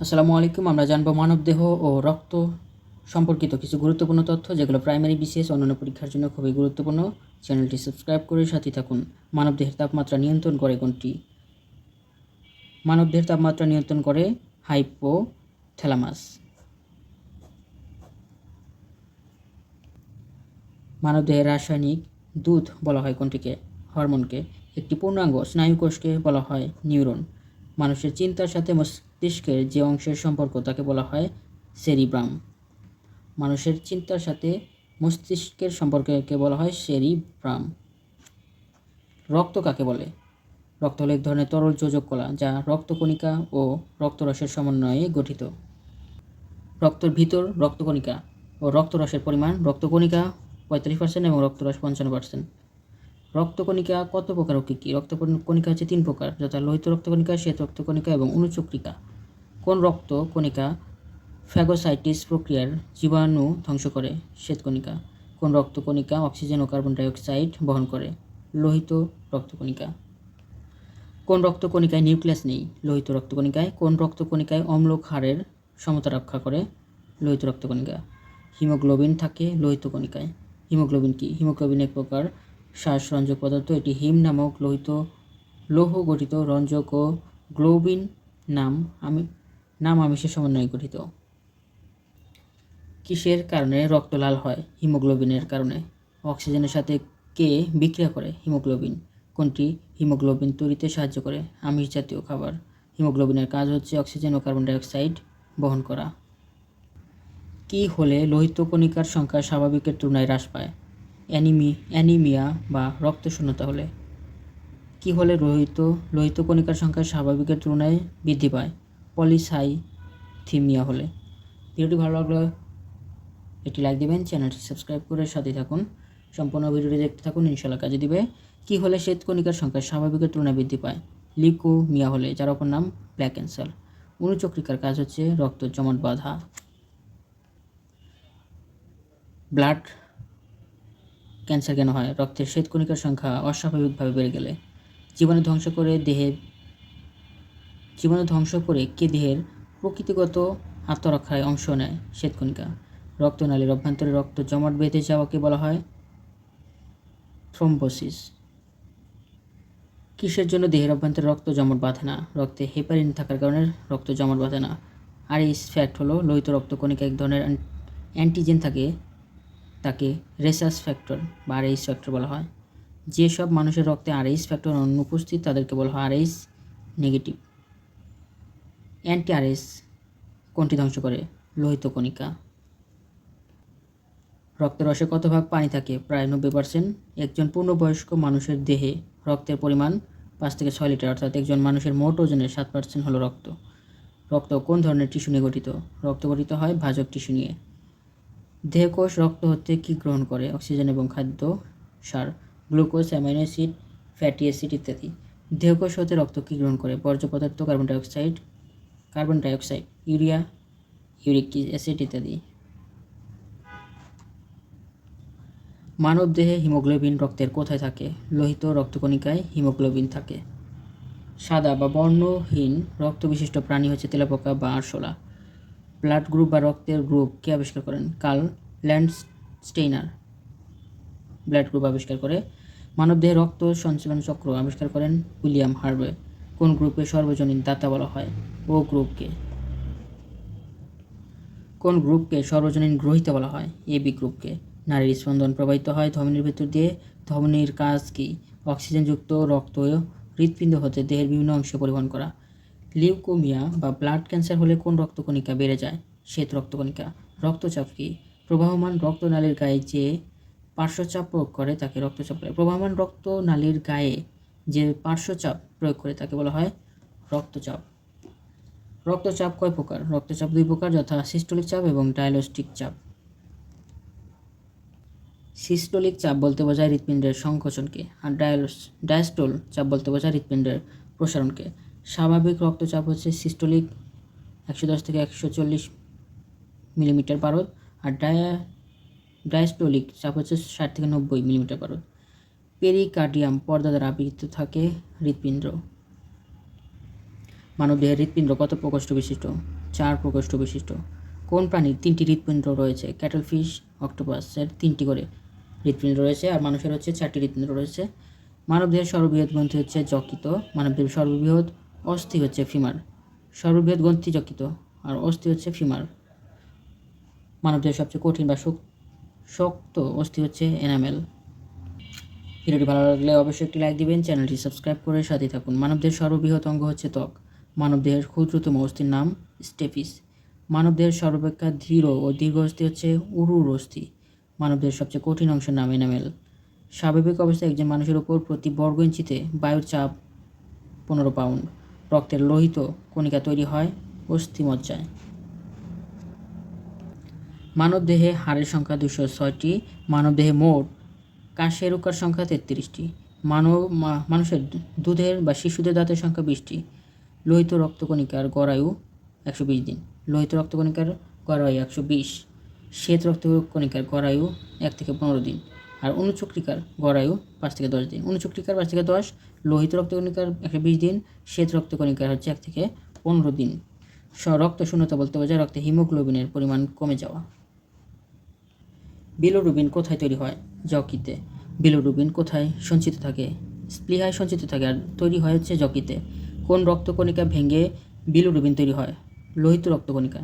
আসসালামু আলাইকুম। আমরা জানবো মানবদেহ ও রক্ত সম্পর্কিত কিছু গুরুত্বপূর্ণ তথ্য, যেগুলো প্রাইমারি, বিসিএস অন্যান্য পরীক্ষার জন্য খুবই গুরুত্বপূর্ণ। চ্যানেলটি সাবস্ক্রাইব করে সাথে থাকুন। মানবদেহের তাপমাত্রা নিয়ন্ত্রণ করে কোনটি? মানবদেহের তাপমাত্রা নিয়ন্ত্রণ করে হাইপোথ্যালামাস। মানবদেহের রাসায়নিক দুধ বলা হয় কোনটিকে? হরমোনকে। একটি পূর্ণাঙ্গ স্নায়ুকোষকে বলা হয় নিউরন। মানুষের চিন্তার সাথে মস্তিষ্কের যে অংশের সম্পর্ক তাকে বলা হয় সেরিব্রাম। মানুষের চিন্তার সাথে মস্তিষ্কের সম্পর্ককে বলা হয় সেরিব্রাম। রক্ত কাকে বলে? রক্ত হলো এক ধরনের তরল যোজক কলা, যা রক্তকণিকা ও রক্তরসের সমন্বয়ে গঠিত। রক্তের ভিতর রক্তকণিকা ও রক্তরসের পরিমাণ: রক্তকণিকা 45% এবং রক্তরস 55%। রক্তকণিকা কত প্রকার ও কী কী? রক্তকণিকা হচ্ছে 3 প্রকার, যথা লোহিত রক্তকণিকা, শ্বেত রক্তকণিকা এবং অনুচক্রিকা। কোন রক্তকণিকা ফ্যাগোসাইটিস প্রক্রিয়ার জীবাণু ধ্বংস করে? শ্বেতকণিকা। কোন রক্তকণিকা অক্সিজেন ও কার্বন ডাই অক্সাইড বহন করে? লোহিত রক্তকণিকা। কোন রক্তকণিকায় নিউক্লিয়াস নেই? লোহিত রক্তকণিকায়। কোন রক্তকণিকায় অম্ল ক্ষারের সমতা রক্ষা করে? লোহিত রক্তকণিকা। হিমোগ্লোবিন থাকে লোহিত কণিকায়। হিমোগ্লোবিন কি? হিমোগ্লোবিন এক প্রকার শ্বাসরঞ্জক পদার্থ। এটি হিম নামক লৌহ গঠিত রঞ্জক ও গ্লোবিন নাম আমিষের সমন্বয়ে গঠিত। কিসের কারণে রক্ত লাল হয়? হিমোগ্লোবিনের কারণে। অক্সিজেনের সাথে কে বিক্রিয়া করে? হিমোগ্লোবিন। কোনটি হিমোগ্লোবিন তৈরিতে সাহায্য করে? আমিষ জাতীয় খাবার। হিমোগ্লোবিনের কাজ হচ্ছে অক্সিজেন ও কার্বন ডাই অক্সাইড বহন করা। কি হলে লোহিত কণিকার সংখ্যা স্বাভাবিকের তুলনায় হ্রাস পায়? অ্যানিমিয়া বা রক্তশূন্যতা হলে। কি হলে লোহিত কণিকার সংখ্যা স্বাভাবিকের তুলনায় বৃদ্ধি পায়? পলিসাইথিমিয়া হলে। ভিডিওটি ভালো লাগলে একটি লাইক দিবেন, চ্যানেলটি সাবস্ক্রাইব করে সাথে থাকুন। সম্পূর্ণ ভিডিওটি দেখতে থাকুন, ইনশাআল্লাহ কাজে দিবে। কি হলে শ্বেতকণিকার সংখ্যা স্বাভাবিকের তুলনায় বৃদ্ধি পায়? লিউকোমিয়া হলে, যার অপর নাম ব্ল্যাক ক্যান্সার। অনুচক্রিকার কাজ হচ্ছে রক্ত জমাট বাঁধা। ব্লাড ক্যান্সার কেন হয়? রক্তের শ্বেতকণিকার সংখ্যা অস্বাভাবিকভাবে বেড়ে গেলে। জীবাণু ধ্বংস করে কে দেহের প্রকৃতিগত আত্মরক্ষায় অংশ নেয়? শ্বেতকণিকা। রক্তনালীর অভ্যন্তরে রক্ত জমাট বেঁধে যাওয়াকে বলা হয় থ্রম্বোসিস। কিসের জন্য দেহের অভ্যন্তরে রক্ত জমাট বাঁধে না? রক্তে হেপারিন থাকার কারণে রক্ত জমাট বাঁধে না। আরএইচ ফ্যাক্ট হলো লোহিত রক্তকণিকা এক ধরনের অ্যান্টিজেন থাকে, তাকে রেসাস ফ্যাক্টর বা আরএইচ ফ্যাক্টর বলা হয়। যেসব মানুষের রক্তে আরএইচ ফ্যাক্টর অনুপস্থিত তাদেরকে বলা হয় আরএইচ নেগেটিভ। অ্যান্টি আরএইচ কোনটি ধ্বংস করে? লোহিত কণিকা। রক্তের রসে কত ভাগ পানি থাকে? প্রায় 90%। একজন পূর্ণবয়স্ক মানুষের দেহে রক্তের পরিমাণ 5 থেকে 6 লিটার, অর্থাৎ একজন মানুষের মোট ওজনের 7% হলো রক্ত। রক্ত কোন ধরনের টিস্যু নিয়ে গঠিত? রক্ত গঠিত হয় ভাজক টিস্যু নিয়ে। দেহকোষ রক্ত হতে কী গ্রহণ করে? অক্সিজেন এবং খাদ্য সার, glucose, amino acid, fatty acid ইত্যাদি। দেহকোষ হতে রক্ত কী গ্রহণ করে? বর্জ্য পদার্থ, carbon die oxide, urea, uric acid ইত্যাদি। মানবদেহে হিমোগ্লোবিন রক্তের কোথায় থাকে? লোহিত রক্তকণিকায় হিমোগ্লোবিন থাকে। সাদা বা বর্ণহীন রক্তবিশিষ্ট প্রাণী হচ্ছে তেলাপোকা বা আরশোলা। ব্লাড গ্রুপ বা রক্তের গ্রুপ কে আবিষ্কার করেন? কার্ল ল্যান্ডস্টেইনার ব্লাড গ্রুপ আবিষ্কার করে। মানবদেহে রক্ত সঞ্চালন চক্র আবিষ্কার করেন উইলিয়াম হার্ভে। কোন গ্রুপে সর্বজনীন দাতা বলা হয়? ও গ্রুপকে। কোন গ্রুপকে সর্বজনীন গ্রহীতা বলা হয়? এবি গ্রুপকে। নারীর স্পন্দন প্রবাহিত হয় ধমনীর ভেতর দিয়ে। ধমনীর কাজ কি? অক্সিজেনযুক্ত রক্ত হৃৎপিণ্ড হতে দেহের বিভিন্ন অংশে পরিবহন করা। লিউকোমিয়া বা ব্লাড ক্যান্সার হলে কোন রক্তকণিকা বেড়ে যায়? শ্বেত রক্তকণিকা। রক্তচাপ কি? প্রবাহমান রক্তনালীর গায়ে যে পার্শ্বচাপ প্রয়োগ করে তাকে রক্তচাপ বলে। প্রবাহমান রক্তনালীর গায়ে যে পার্শ্বচাপ প্রয়োগ করে তাকে বলা হয় রক্তচাপ। রক্তচাপ কয় প্রকার? রক্তচাপ 2 প্রকার, যথা সিস্টোলিক চাপ এবং ডায়াস্টোলিক চাপ। সিস্টোলিক চাপ বলতে বোঝায় হৃৎপিণ্ডের সংকোচনকে, আর ডায়াস্টোল চাপ বলতে বোঝায় হৃৎপিণ্ডের প্রসারণকে। স্বাভাবিক রক্তচাপ হচ্ছে সিস্টোলিক 110 থেকে 140 মিলিমিটার পারদ, আর ডায়াস্টোলিক চাপ হচ্ছে 60 থেকে 90 মিলিমিটার পারদ। পেরিকার্ডিয়াম পর্দা দ্বারা আবৃত থাকে হৃৎপিণ্ড। মানবদেহের হৃৎপিণ্ড কত প্রকোষ্ঠ বিশিষ্ট? 4 প্রকোষ্ঠ বিশিষ্ট। কোন প্রাণীর 3টি হৃৎপিণ্ড রয়েছে? ক্যাটলফিশ, অক্টোপাসের 3টি করে হৃৎপিণ্ড রয়েছে, আর মানুষের হচ্ছে 4টি হৃৎপিণ্ড রয়েছে। মানবদেহের সর্ববৃহৎ গ্রন্থি হচ্ছে যকৃত। মানবদেহের সর্ববৃহৎ অস্থি হচ্ছে ফিমার। সর্ববৃহৎ গ্রন্থি যকৃত আর অস্থি হচ্ছে ফিমার। মানবদেহের সবচেয়ে কঠিন বা শক্ত অস্থি হচ্ছে এনামেল। ভিডিওটি ভালো লাগলে অবশ্যই একটি লাইক দিবেন, চ্যানেলটি সাবস্ক্রাইব করে সাথে থাকুন। মানবদেহের সর্ববৃহৎ অঙ্গ হচ্ছে ত্বক। মানবদেহের ক্ষুদ্রতম অস্থির নাম স্টেপিস। মানবদেহের সর্বাপেক্ষা দৃঢ় ও দীর্ঘ অস্থি হচ্ছে উরুর অস্থি। মানবদেহের সবচেয়ে কঠিন অংশের নাম এনামেল। স্বাভাবিক অবস্থায় একজন মানুষের উপর প্রতি বর্গ ইঞ্চিতে বায়ুর চাপ 15 পাউন্ড। রক্তের লোহিত কণিকা তৈরি হয় অস্থিমজ্জায়। মানবদেহে হাড়ের সংখ্যা 206টি। মানবদেহে মোট কাশেরুকার সংখ্যা 33টি। মানুষের দুধের বা শিশুদের দাঁতের সংখ্যা 20টি। লোহিত রক্তকণিকার গড়ায়ু 120 দিন। লোহিত রক্তকণিকার গড়ায়ু 120। শ্বেত রক্তকণিকার গড়ায়ু 1 থেকে 15 দিন। আর অনুচক্রিকার গড়ায়ু 5 থেকে 10 দিন। অনুচক্রিকার 5 থেকে 10, লোহিত রক্তকণিকার 120 দিন, শ্বেত রক্তকণিকার হচ্ছে 1 থেকে 15 দিন। রক্ত শূন্যতা বলতে বোঝায় রক্তে হিমোগ্লোবিনের পরিমাণ কমে যাওয়া। বিলিরুবিন কোথায় তৈরি হয়? যকৃতে। বিলিরুবিন কোথায় সঞ্চিত থাকে? স্প্লিহায় সঞ্চিত থাকে, আর তৈরি হয় হচ্ছে যকৃতে। কোন রক্তকণিকা ভেঙে বিলিরুবিন তৈরি হয়? লোহিত রক্তকণিকা।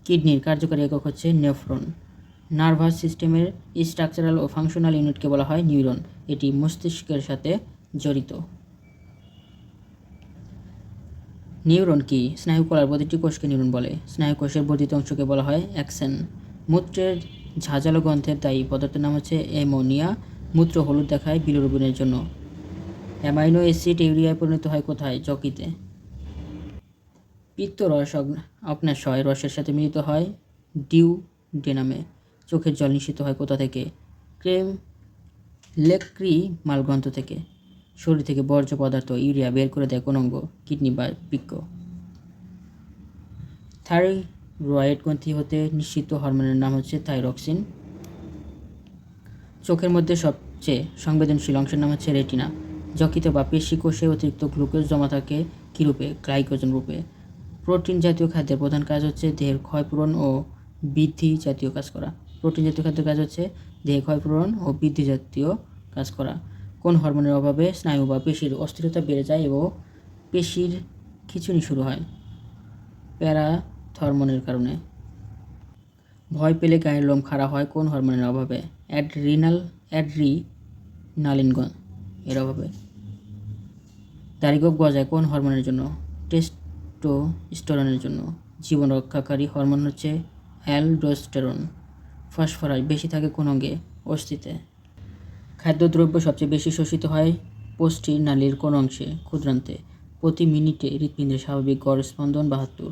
কিডনির কার্যকারী একক হচ্ছে নেফ্রন। নার্ভাস সিস্টেমের স্ট্রাকচারাল ও ফাংশনাল ইউনিটকে বলা হয় নিউরন। এটি মস্তিষ্কের সাথে জড়িত। নিউরন কি? স্নায়ুকলার প্রতিটি কোষকে নিউরন বলে। স্নায়ুকোষের বর্ধিত অংশকে বলা হয় অ্যাক্সন। মূত্রের ঝাঁঝালো গন্ধের দায়ী পদার্থের নাম হচ্ছে অ্যামোনিয়া। মূত্র হলুদ দেখায় বিলিরুবিনের জন্য। অ্যামাইনো অ্যাসিড ইউরিয়ায় পরিণত হয় কোথায়? যকৃতে। পিত্তরস অগ্ন্যাশয় রসের সাথে মিলিত হয় ডিউডেনামে। চোখের জল নিঃসৃত হয় কোথা থেকে? ক্রেম লেক্রিমাল গ্রন্থ থেকে। শরীর থেকে বর্জ্য পদার্থ ইউরিয়া বের করে দেয় কোন অঙ্গ? কিডনি বা বৃক্ক। থাইরয়েড গ্রন্থি হতে নিঃসৃত হরমোনের নাম হচ্ছে থাইরক্সিন। চোখের মধ্যে সবচেয়ে সংবেদনশীল অংশের নাম হচ্ছে রেটিনা। যকৃত বা পেশি কোষে অতিরিক্ত গ্লুকোজ জমা থাকে কী রূপে? গ্লাইকোজেন রূপে। প্রোটিন জাতীয় খাদ্যের প্রধান কাজ হচ্ছে দেহের ক্ষয়পূরণ ও বৃদ্ধি জাতীয় কাজ করা। প্রোটিন জাতীয় খাদ্যের কাজ হচ্ছে দেহে ক্ষয়পূরণ ও বৃদ্ধি জাতীয় কাজ করা। কোন হরমোনের অভাবে স্নায়ু বা পেশির অস্থিরতা বেড়ে যায় এবং পেশির খিঁচুনি শুরু হয়? প্যারাথরমোনের কারণে। ভয় পেলে গায়ের লোম খাড়া হয় কোন হরমোনের অভাবে? অ্যাড্রিনালিন এর অভাবে। দাড়িগোঁফ গজায় কোন হরমোনের জন্য? টেস্টোস্টেরনের জন্য। জীবন রক্ষাকারী হরমোন হচ্ছে অ্যালডোস্টেরন। ফসফরাস বেশি থাকে কোন অঙ্গে? অস্থিতে। খাদ্যদ্রব্য সবচেয়ে বেশি শোষিত হয় পৌষ্টিক নালীর কোন অংশে? ক্ষুদ্রান্তে। প্রতি মিনিটে হৃৎপিণ্ডের স্বাভাবিক গড় স্পন্দন 72।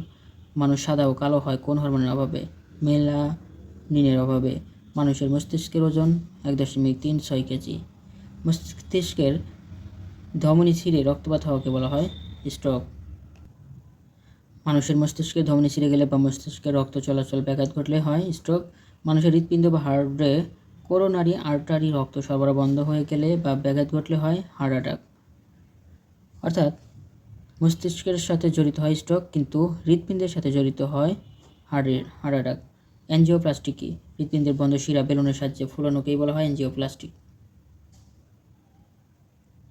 মানুষ সাদা ও কালো হয় কোন হরমোনের অভাবে? মেলানিনের অভাবে। মানুষের মস্তিষ্কের ওজন 1.36 কেজি। মস্তিষ্কের ধমনী ছিঁড়ে রক্তপাত হওয়াকে বলা হয় স্ট্রোক। মানুষের মস্তিষ্কে ধমনী ছিঁড়ে গেলে বা মস্তিষ্কের রক্ত চলাচল ব্যাঘাত ঘটলে হয় স্ট্রোক। মানুষের হৃৎপিণ্ড বা হার্টে করোনারি আর্টারি রক্ত সরবরাহ বন্ধ হয়ে গেলে বা ব্যাঘাত ঘটলে হয় হার্ট অ্যাটাক। মস্তিষ্কের সাথে জড়িত হয় স্ট্রোক, কিন্তু হৃৎপিণ্ডের সাথে জড়িত হয় হার্ট অ্যাটাক। অ্যাঞ্জিওপ্লাস্টি কি? হৃৎপিণ্ডের বন্ধ শিরা বেলুনের সাহায্যে ফুলানোকেই বলা হয় অ্যাঞ্জিওপ্লাস্টি।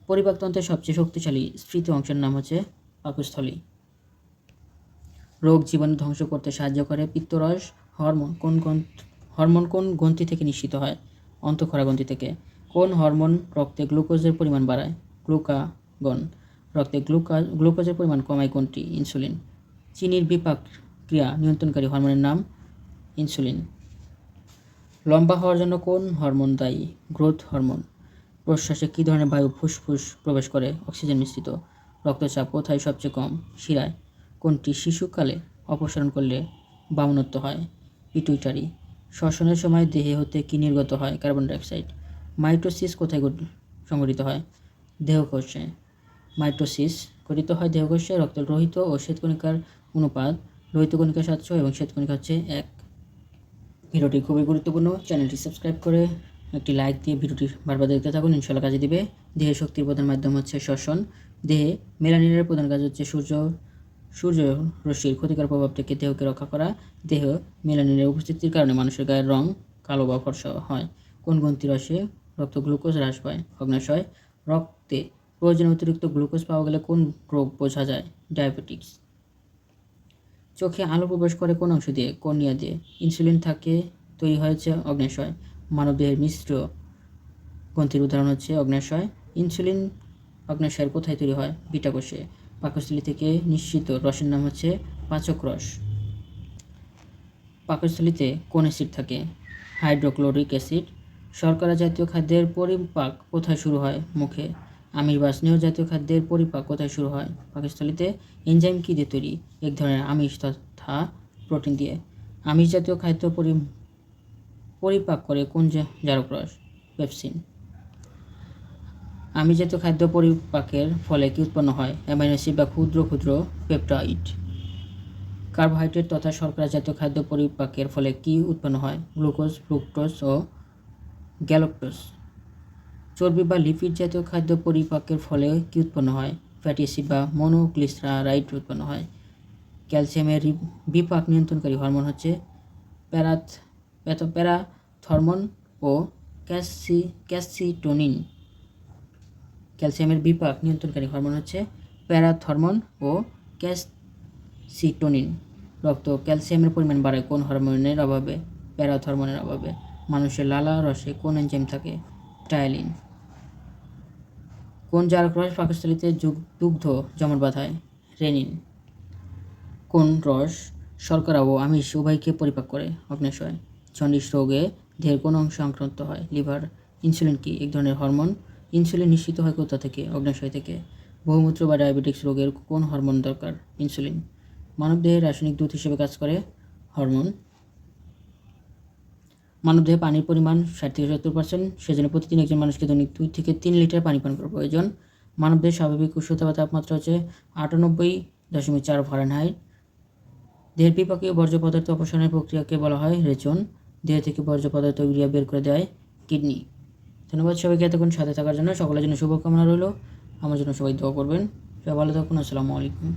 পরিপাকতন্ত্রের সবচেয়ে শক্তিশালী স্ফীত অংশের নাম হচ্ছে পাকস্থলী। রোগ জীবাণু ধ্বংস করতে সাহায্য করে পিত্তরস হরমোন কোন গ্রন্থি থেকে নিঃসৃত হয়? অন্তঃক্ষরা গ্রন্থি থেকে। কোন হরমোন রক্তে গ্লুকোজের পরিমাণ বাড়ায়? গ্লুকাগন। রক্তে গ্লুকোজের পরিমাণ কমায় কোনটি? ইনসুলিন। চিনির বিপাক ক্রিয়া নিয়ন্ত্রণকারী হরমোনের নাম ইনসুলিন। লম্বা হওয়ার জন্য কোন হরমোন দায়ী? Growth hormone. প্রশ্বাসে কী ধরনের বায়ু ফুসফুস প্রবেশ করে? অক্সিজেন মিশ্রিত। রক্তচাপ কোথায় সবচেয়ে কম? শিরায়। কোনটি শিশুকালে অপসারণ করলে বামনত্ব হয়? পিটুইটারি। শ্বসনের সময় দেহে হতে কী নির্গত হয়? Carbon dioxide. মাইটোসিস কোথায় সংঘটিত হয়? দেহকোষে। মাইটোসিস গঠিত হয় দেহকোষে। রক্তের লোহিত ও শ্বেতকণিকার অনুপাত লোহিত কণিকা 700 এবং শ্বেতকণিকা হচ্ছে 1। ভিডিওটি খুবই গুরুত্বপূর্ণ, চ্যানেলটি সাবস্ক্রাইব করে একটি লাইক দিয়ে ভিডিওটি বারবার দেখতে থাকুন, ইনশাল্লাহ কাজে দিবে। দেহে শক্তির প্রধান মাধ্যম হচ্ছে শ্বসন। দেহে মেলানিনের প্রধান কাজ হচ্ছে সূর্য রশ্মির ক্ষতিকর প্রভাব থেকে দেহকে রক্ষা করা। দেহ মেলানিনের উপস্থিতির কারণে মানুষের গায়ের রং কালো বা ফর্সা হয়। কোন গ্রন্থি রসে রক্ত গ্লুকোজ হ্রাস পায়? অগ্ন্যাশয়। রক্তে প্রয়োজনে অতিরিক্ত গ্লুকোজ পাওয়া গেলে কোন রোগ বোঝা যায়? ডায়াবেটিস। চোখে আলো প্রবেশ করে কোন অংশ দিয়ে? কর্নিয়া দিয়ে। ইনসুলিন থাকে তৈরি হয়েছে অগ্ন্যাশয়। মানবদেহের মিশ্র গ্রন্থির উদাহরণ হচ্ছে অগ্ন্যাশয়। ইনসুলিন অগ্ন্যাশয়ের কোথায় তৈরি হয়? বিটা কোষে। পাকস্থলী থেকে নিঃসৃত রসের নাম হচ্ছে পাচক রস। পাকস্থলীতে কোন অ্যাসিড থাকে? Hydrochloric acid. শর্করা জাতীয় খাদ্যের পরিপাক কোথায় শুরু হয়? মুখে। আমিষ বা স্নেহ জাতীয় খাদ্যের পরিপাক কোথায় শুরু হয়? পাকস্থলীতে। এনজাইম কী দিয়ে তৈরি? এক ধরনের আমিষ তথা প্রোটিন দিয়ে। আমিষ জাতীয় খাদ্য পরিপাক করে কোন জারক রস? পেপসিন। আমিষ জাতীয় খাদ্য পরিপাকের ফলে কি উৎপন্ন হয়? অ্যামাইনো অ্যাসিড বা ক্ষুদ্র ক্ষুদ্র পেপটাইড। কার্বোহাইড্রেট তথা শর্করা জাতীয় খাদ্য পরিপাকের ফলে কি উৎপন্ন হয়? গ্লুকোজ, ফ্রুক্টোজ ও গ্যালাক্টোজ। চর্বি বা লিপিড জাতীয় খাদ্য পরিপাকের ফলে কি উৎপন্ন হয়? ফ্যাটি অ্যাসিড বা মনোগ্লিসারাইড উৎপন্ন হয়। ক্যালসিয়ামের বিপাক নিয়ন্ত্রণকারী হরমোন হচ্ছে প্যারাথরমোন ও ক্যালসিটোনিন। ক্যালসিয়ামের বিপাক নিয়ন্ত্রণকারী হরমোন হচ্ছে প্যারাথরমোন ও ক্যালসিটোনিন। রক্ত ক্যালসিয়ামের পরিমাণ বাড়ে কোন হরমোনের অভাবে? প্যারাথরমোনের অভাবে। মানুষের লালা রসে কোন এনজাইম থাকে? টায়ালিন। কোন জারক রস পাকস্থলীতে দুগ্ধ জমাট বাঁধায়? রেনিন। কোন রস শর্করা ও আমিষ উভয়কে পরিপাক করে? অগ্ন্যাশয়। জন্ডিস রোগে দেহের কোন অংশ আক্রান্ত হয়? লিভার। ইনসুলিন কি এক ধরনের হরমোন? ইনসুলিন নিঃসৃত হয় কোথা থেকে? অগ্ন্যাশয় থেকে। বহুমূত্র বা ডায়াবেটিক্স রোগের কোন হরমোন দরকার? ইনসুলিন। মানবদেহে রাসায়নিক দূত হিসেবে কাজ করে হরমোন। মানবদেহে পানির পরিমাণ 60-70%, সেজন্য প্রতিদিন একজন মানুষকে দৈনিক 2 থেকে 3 লিটার পানি পান করা প্রয়োজন। মানবদেহের স্বাভাবিক উষ্ণতা বা তাপমাত্রা হচ্ছে 98.4 ফারেনহাইট। দেহের বিপাকীয় বর্জ্য পদার্থ অপসারণের প্রক্রিয়াকে বলা হয় রেচন। দেহ থেকে বর্জ্য পদার্থ ইউরিয়া বের করে দেয় কিডনি। ধন্যবাদ সবাইকে এতক্ষণ সাথে থাকার জন্য। সকলের জন্য শুভকামনা রইল। আমার জন্য সবাই দোয়া করবেন। সবাই ভালো থাকুন। আসসালামু আলাইকুম।